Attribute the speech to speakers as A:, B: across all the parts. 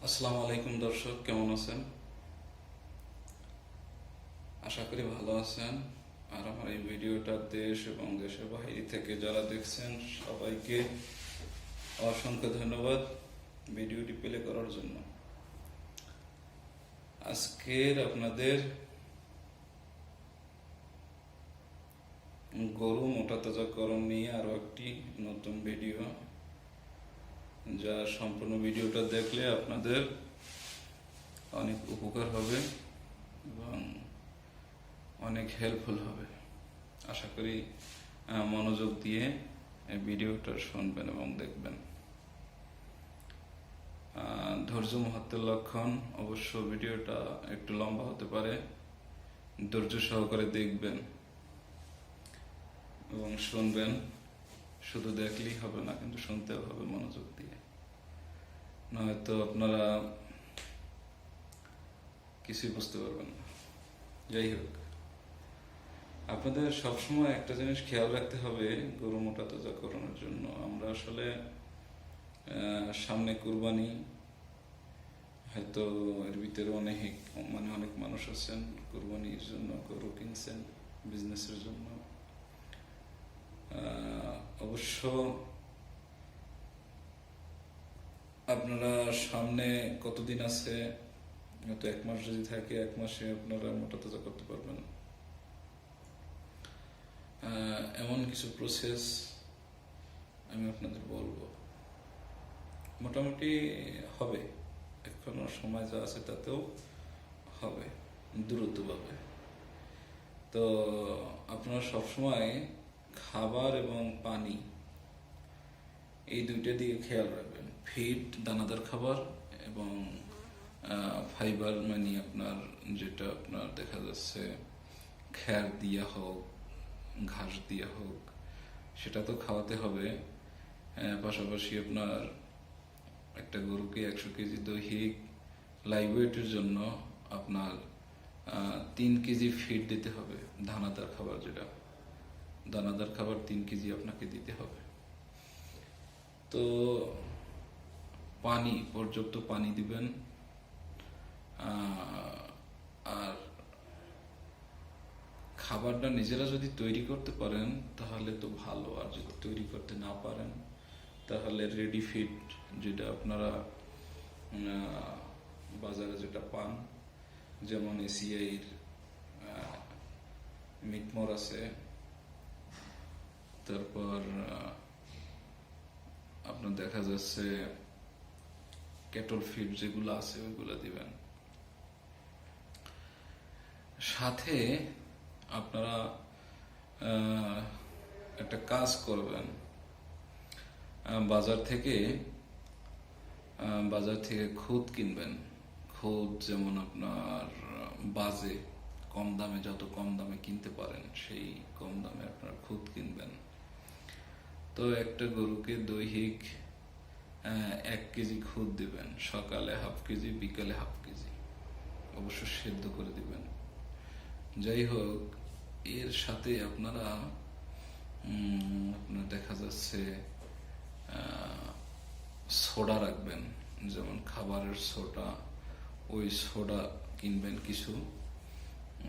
A: আসসালামু আলাইকুম দর্শক, কেমন আছেন? আশা করি ভালো আছেন। আর আমার এই ভিডিওটা দেশ এবং দেশের বাইরে থেকে যারা দেখছেন সবাইকে অসংখ্য ধন্যবাদ ভিডিওটি প্লে করার জন্য। আজকের আপনাদের গরু মোটা তাজাকরণ নিয়ে আরো একটি নতুন ভিডিও, যা সম্পূর্ণ ভিডিওটা দেখলে আপনাদের অনেক উপকার হবে এবং অনেক হেল্পফুল হবে। আশা করি মনোযোগ দিয়ে এই ভিডিওটা শুনবেন এবং দেখবেন। ধৈর্য মহত্বের লক্ষণ। অবশ্য ভিডিওটা একটু লম্বা হতে পারে, ধৈর্য সহকারে দেখবেন এবং শুনবেন। শুধু দেখলেই হবে না, কিন্তু শুনতেও হবে মনোযোগ দিয়ে, নয়তো আপনারা কিছুই বুঝতে পারবেন না। যাই হোক, আপনাদের সবসময় একটা জিনিস খেয়াল রাখতে হবে গরু মোটা তাজাকরণের জন্য। আমরা আসলে সামনে কুরবানি, হয়তো এর ভিতরে অনেক মানুষ আছেন কুরবানির জন্য গরু কিনছেন বিজনেসের জন্য। অবশ্য আপনারা সামনে কতদিন আছে, হয়তো 1 মাস যদি থাকে, 1 মাসে আপনারা মোটা তাজা করতে পারবেন। এমন কিছু প্রসেস আমি আপনাদের বলবো, মোটামুটি হবে। এখনো সময় যা আছে তাতেও হবে দ্রুতভাবে। তো আপনারা সবসময় খাবার এবং পানি, এই দুইটা দিকে খেয়াল রাখবেন। ফিড দানাদার খাবার এবং ফাইবার, মানে আপনার যেটা আপনার দেখা যাচ্ছে খ্যার দিয়া হোক, ঘাস দিয়া হোক, সেটা তো খাওয়াতে হবে। পাশাপাশি আপনার একটা গরুকে 100 কেজি দৈহিক লাইভ ওয়েটের জন্য আপনার 3 কেজি ফিড দিতে হবে। দানাদার খাবার, যেটা দানাদার খাবার 3 কেজি আপনাকে দিতে হবে। তো পানি, পর্যাপ্ত পানি দিবেন। আর খাবারটা নিজেরা যদি তৈরি করতে পারেন তাহলে তো ভালো, আর যদি তৈরি করতে না পারেন তাহলে রেডি ফিড, যেটা আপনারা বাজারে যেটা পান, যেমন এসিআইর মিটমোর আছে, তারপর আপনার দেখা যাচ্ছে ক্যাটল ফিড যেগুলো আছে ওইগুলো দিবেন। সাথে আপনারা একটা কাজ করবেন, বাজার থেকে খুদ কিনবেন। খুদ যেমন আপনার বাজে কম দামে, যত কম দামে কিনতে পারেন সেই কম দামে আপনার খুদ কিনবেন। তো একটা গরুকে দৈহিক 1 কেজি খুদ দিবেন। সকালে 1/2 কেজি, বিকালে 1/2 কেজি, অবশ্য সেদ্ধ করে দিবেন। যাই হোক, এর সাথে আপনারা আপনার দেখা যাচ্ছে সোডা রাখবেন, যেমন খাবারের সোডা। ওই সোডা কিনবেন কিছু,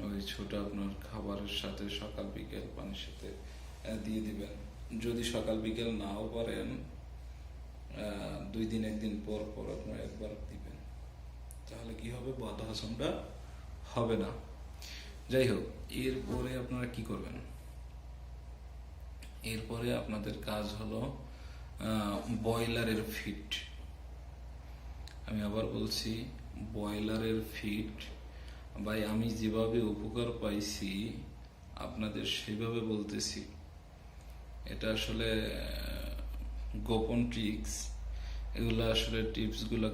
A: ওই সোডা আপনার খাবারের সাথে সকাল বিকেল পানির সাথে দিয়ে দিবেন। যদি সকাল বিকেল নাও পারেন, 2 দিন 1 দিন পর পর আপনার একবার দিবেন। তাহলে কি হবে, বদহজমটা হবে না। যাই হোক, এরপরে আপনারা কি করবেন? এরপরে আপনাদের কাজ হলো ব্রয়লারের ফিড। আমি আবার বলছি, ব্রয়লারের ফিড। ভাই, আমি যেভাবে উপকার পাইছি আপনাদের সেভাবে বলতেছি। এটা আসলে গোপন ট্রিক্স, এগুলো আসলে টিপসগুলো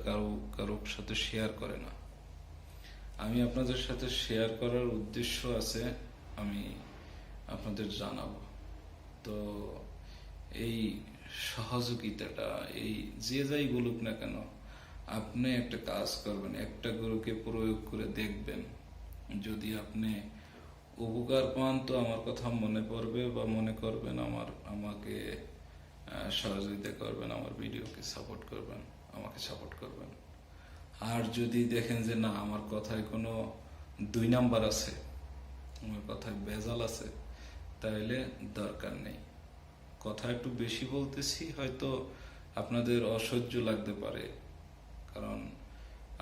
A: কারোর সাথে শেয়ার করে না। আমি আপনাদের সাথে শেয়ার করার উদ্দেশ্য আছে, আমি আপনাদের জানাবো। তো এই সহযোগিতাটা, এই যে যাই বলুক না কেন, আপনি একটা কাজ করবেন, একটা গরুকে প্রয়োগ করে দেখবেন। যদি আপনি উপকার পান তো আমার কথা মনে পড়বে বা মনে করবেন, আমাকে সহযোগিতা করবেন, আমার ভিডিওকে সাপোর্ট করবেন, আমাকে সাপোর্ট করবেন। আর যদি দেখেন যে না আমার কথায় কোনো 2 নাম্বার আছে, আমার কথায় ভেজাল আছে, তাহলে দরকার নেই। কথা একটু বেশি বলতেছি, হয়তো আপনাদের অসহ্য লাগতে পারে, কারণ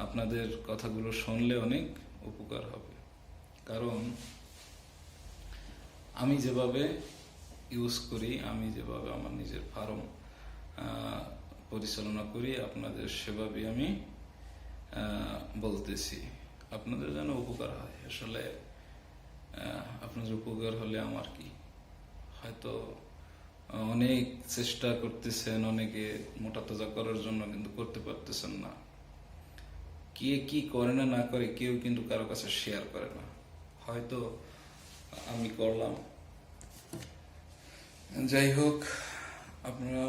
A: আপনাদের কথাগুলো শুনলে অনেক উপকার হবে। কারণ আমি যেভাবে ইউজ করি, আমি যেভাবে আমার নিজের ফার্ম পরিচালনা করি, আপনাদের সেভাবে আমি বলতেছি, আপনাদের যেন উপকার হয়। আসলে আপনাদের উপকার হলে আমার কি, হয়তো অনেক চেষ্টা করতেছেন অনেকে মোটা তাজা করার জন্য, কিন্তু করতে পারতেছেন না। কে কি করে না না করে কেউ কিন্তু কারো কাছে শেয়ার করে না। হয়তো আমি করলাম। যাই হোক, আপনারা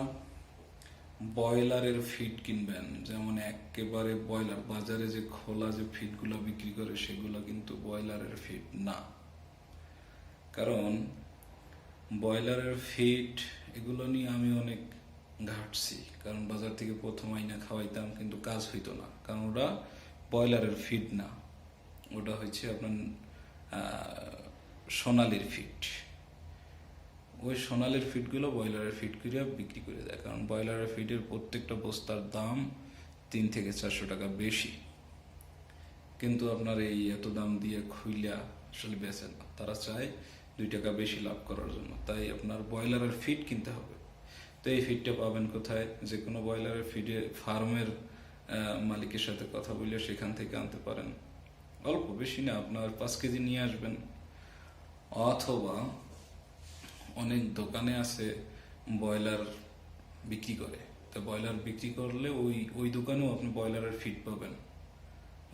A: ব্রয়লারের ফিড কিনবেন, যেমন একেবারে ব্রয়লার বাজারে যে খোলা যে ফিডগুলো বিক্রি করে সেগুলো কিন্তু ব্রয়লারের ফিড না। কারণ ব্রয়লারের ফিড এগুলো নিয়ে আমি অনেক ঘাটছি, কারণ বাজার থেকে প্রথম আইনা খাওয়াইতাম কিন্তু কাজ হইতো না, কারণ ওটা ব্রয়লারের ফিড না, ওটা হচ্ছে আপনার সোনালির ফিড। ওই সোনালির ফিডগুলো ব্রয়লারের ফিড করে বিক্রি করে দেয়, কারণ ব্রয়লারের ফিডের প্রত্যেকটা বস্তার দাম 3 থেকে 400 টাকা বেশি। কিন্তু আপনার এই এত দাম দিয়ে খুইলা আসলে বেচে না, তারা চায় 2 টাকা বেশি লাভ করার জন্য, তাই আপনার ব্রয়লারের ফিড কিনতে হবে। তো এই ফিডটা পাবেন কোথায়? যে কোনো ব্রয়লারের ফিডে ফার্মের মালিকের সাথে কথা বলে সেখান থেকে আনতে পারেন। অল্প, বেশি না, আপনার 5 কেজি নিয়ে আসবেন। অথবা অনেক দোকানে আছে ব্রয়লার বিক্রি করে, তো ব্রয়লার বিক্রি করলে ওই দোকানেও আপনি ব্রয়লারের ফিড পাবেন।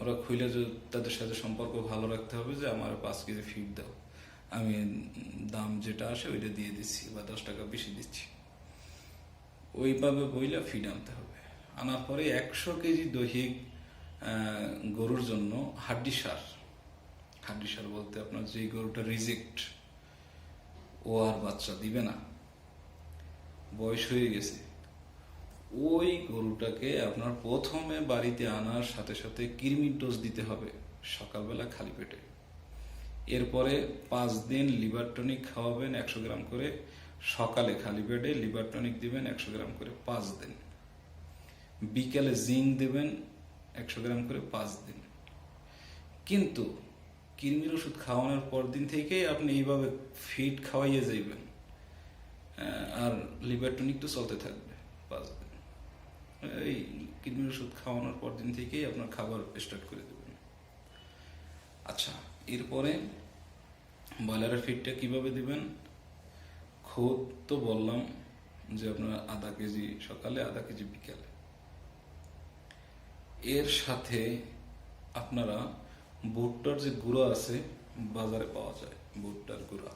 A: ওরা খুলে তাদের সাথে সম্পর্ক ভালো রাখতে হবে যে আমার 5 কেজি ফিড দাও, আমি দাম যেটা আসে ওইটা দিয়ে দিচ্ছি বা 10 টাকা বেশি দিচ্ছি। ওইভাবে বইলা ফিড আনতে হবে। আনার পরে 100 কেজি দৈহিক গরুর জন্য হাড্ডি সার বলতে আপনার যে গরুটা রিজেক্ট, ও আর বাচ্চা দিবে না, বয়স হয়ে গেছে, ওই গরুটাকে আপনার প্রথমে বাড়িতে আনার সাথে সাথে কৃমির ডোজ দিতে হবে সকালবেলা খালি পেটে। এরপরে 5 দিন লিভার টনিক খাওয়াবেন 100 গ্রাম করে, সকালে খালি পেটে লিভার টনিক দিবেন 100 গ্রাম করে 5 দিন, বিকেলে জিঙ্ক দেবেন 100 গ্রাম করে 5 দিন। কিন্তু কৃমির ওষুধ খাওয়ানোর পর দিন থেকেই আপনি এইভাবে ফিড খাওয়াইয়ে যাইবেন, আর লিভার টনিক তো চলতে থাকবে 5 দিন। এই কৃমির ওষুধ খাওয়ানোর পর দিন থেকেই আপনার খাবার স্টার্ট করে দেবেন। আচ্ছা, এরপরে ব্রয়লারের ফিডটা কিভাবে দিবেন? খুদ তো বললাম যে আপনার আধা কেজি সকালে, আধা কেজি বিকালে। এর সাথে আপনারা ভুট্টার যে গুঁড়া আছে বাজারে পাওয়া যায়, ভুট্টার গুঁড়া,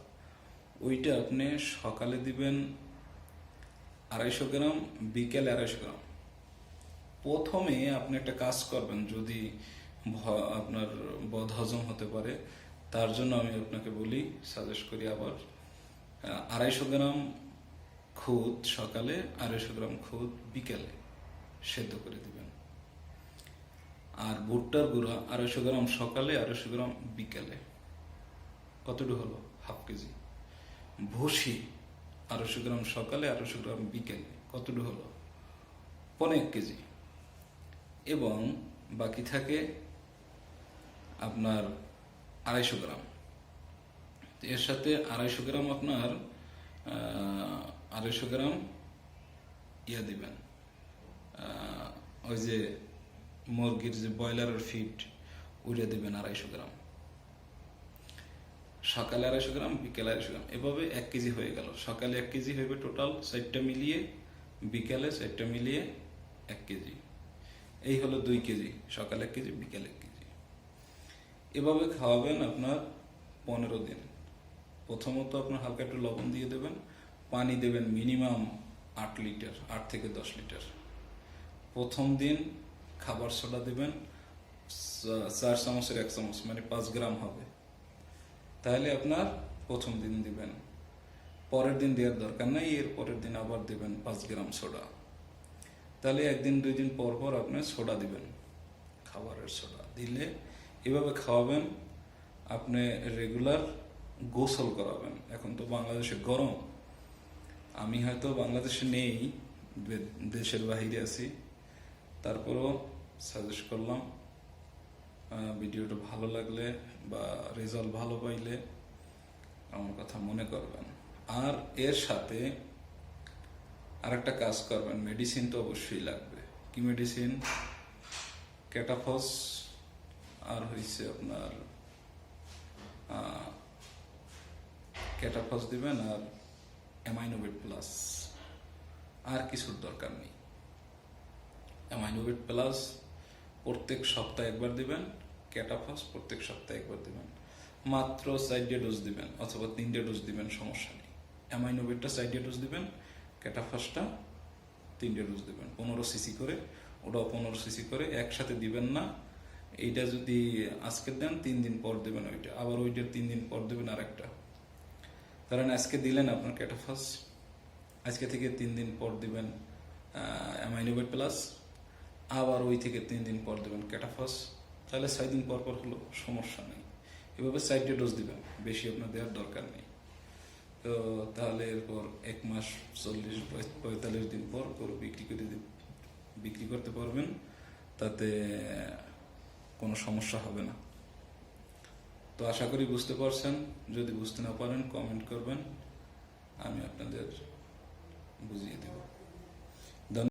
A: ওইটা আপনি সকালে দিবেন 250 গ্রাম, বিকেলে 250 গ্রাম। প্রথমে আপনি একটা কাজ করবেন, যদি আপনার বদহজম হতে পারে, তার জন্য আমি আপনাকে বলি, সাজেস্ট করি আবার 250 গ্রাম খুদ সকালে, 250 গ্রাম খুদ বিকেলে সেদ্ধ করে দিবেন। আর ভুট্টার গুঁড়া 250 গ্রাম সকালে, 250 গ্রাম বিকেলে। কতটুকু হলো? Half KG. ভুসি 250 গ্রাম সকালে, 250 গ্রাম বিকেলে। কতটুকু হলো? 1.5 কেজি। এবং বাকি থাকে আপনার 250 গ্রাম। এর সাথে 250 গ্রাম আপনার 250 গ্রাম ইয়া দিবেন, ওই যে মুরগির যে ব্রয়লারের ফিড, ওইটা দিবেন 250 গ্রাম। সকালে 250 গ্রাম, বিকেলে 250 গ্রাম, এভাবে 1 কেজি হয়ে গেল। সকালে 1 কেজি হইবে টোটাল 4টা মিলিয়ে, বিকেলে 4টা মিলিয়ে 1 কেজি। এই হলো 2 কেজি, সকালে 1 কেজি, বিকেলে 1 কেজি। এভাবে খাওয়াবেন আপনার 15 দিন। প্রথমত আপনার হালকা একটু লবণ দিয়ে দেবেন, পানি দেবেন মিনিমাম 8 লিটার, 8 থেকে 10 লিটার। প্রথম দিন খাবার সোডা দেবেন 4 চামচের 1 চামচ, মানে 5 গ্রাম হবে। তাহলে আপনার প্রথম দিন দিবেন, পরের দিন দেওয়ার দরকার নাই, এর পরের দিন আবার দেবেন 5 গ্রাম সোডা। তাহলে 1 দিন 2 দিন পর পর আপনি সোডা দিবেন। খাবারের সোডা দিলে এভাবে খাওয়াবেন। আপনি রেগুলার গোসল করাবেন। এখন তো বাংলাদেশে গরম, আমি হয়তো বাংলাদেশে নেই, দেশের বাহিরে আছি, তারপরও সাজেস্ট করলাম। ভিডিওটা ভালো লাগলে বা রেজাল্ট ভালো পাইলে আমার কথা মনে করবেন। আর এর সাথে আরেকটা কাজ করবেন, মেডিসিন তো অবশ্যই লাগবে। কি মেডিসিন? ক্যাটাফস, আর হয়েছে আপনার ক্যাটাফস দিবেন, আর অ্যামাইনোভেট প্লাস। আর কিছুর দরকার নেই। অ্যামাইনোভেট প্লাস প্রত্যেক সপ্তাহে একবার দিবেন, ক্যাটাফস প্রত্যেক সপ্তাহে একবার দিবেন। মাত্র 4টে ডোজ দিবেন অথবা 3টে ডোজ দিবেন, সমস্যা নেই। অ্যামাইনোভেটটা 4টে ডোজ দিবেন, ক্যাটাফসটা 3টে ডোজ দিবেন, 15 সিসি করে। ওটাও 15 সিসি করে, একসাথে দিবেন না। এইটা যদি আজকে দেন 3 দিন পর দেবেন ওইটা, আবার ওইটার 3 দিন পর দেবেন আরেকটা। কারণ আজকে দিলেন আপনার ক্যাটাফস, আজকে থেকে 3 দিন পর দিবেন অ্যামাইনোভেট প্লাস, আবার ওই থেকে 3 দিন পর দেবেন ক্যাটাফস। তাহলে 6 দিন পর পর হলো, সমস্যা নেই। এভাবে 4টে ডোজ দিবেন, বেশি আপনার দেওয়ার দরকার নেই। তো তাহলে এরপর 1 মাস 40-45 দিন পর গরু বিক্রি করতে পারবেন, তাতে কোনো সমস্যা হবে না। তো আশা করি বুঝতে পারছেন। যদি বুঝতে না পারেন কমেন্ট করবেন, আমি আপনাদের বুঝিয়ে দেব।